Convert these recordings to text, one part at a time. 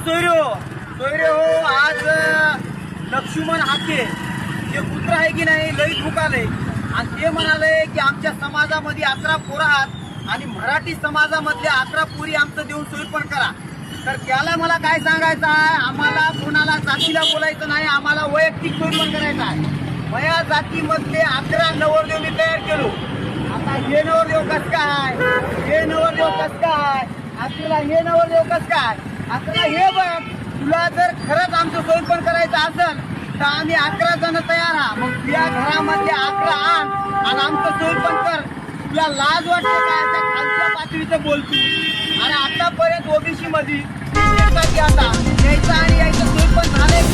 सोयरे हो, आज लक्ष्मण हाके जे पुत्र आहे की नाही लई भुकाले आणि ते म्हणाले की आमच्या समाजामध्ये 11 पोरं आहात आणि मराठी समाजामधल्या 11 पोरी आमचं देऊन सोयीपण करा. तर त्याला मला काय सांगायचं आहे, आम्हाला कोणाला जातीला बोलायचं नाही, आम्हाला वैयक्तिक सोयीपण करायचं आहे. मया जातीमधले 11 नवरदेव मी तयार केलो. आता हे नवरदेव कस काय, हे नवरदेव कस काय, आपल्याला हे नवरदेव कस काय, आपल्याला हे बघ. तुला जर खरंच आमचं सोयीपण करायचं असेल तर आम्ही 11 जण तयार आहात. मग तुझ्या घरामधले 11 आण आणि आमचं सोयीपण कर. तुला लाज वाटते का त्या खालच्या पातळीचं बोलतो? आणि आतापर्यंत ओबीसी मध्ये आता यायचं आणि यायचं सोयीपण झाले.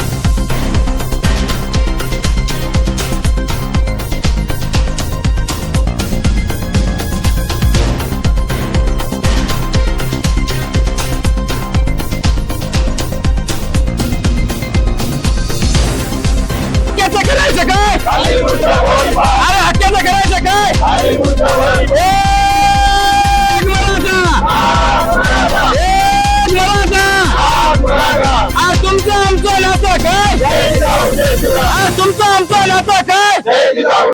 करायचं काय? अरे हक्काचं करायचं काय? तुमचं आमचं नातं काय? तुमचं आमचं नातं काय?